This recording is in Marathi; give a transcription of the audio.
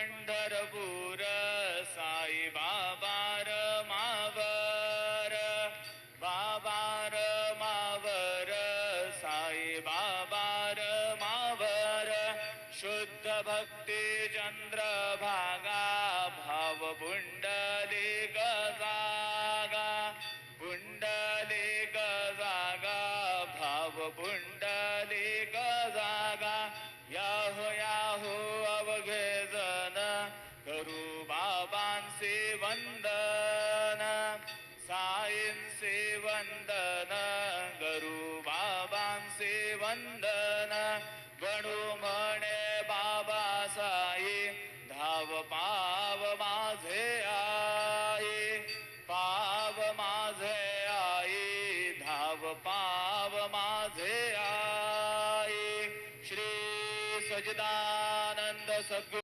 पंढरपूर साई बाबार मावर बाबार मावर साई बाबार मावर शुद्ध भक्ती चंद्रभागा भाव पुंडलिक जागा पुंडलिक जागा भाव पुंडलिक जागा याहो याहो अवघे जन करू बाबांचे वंदन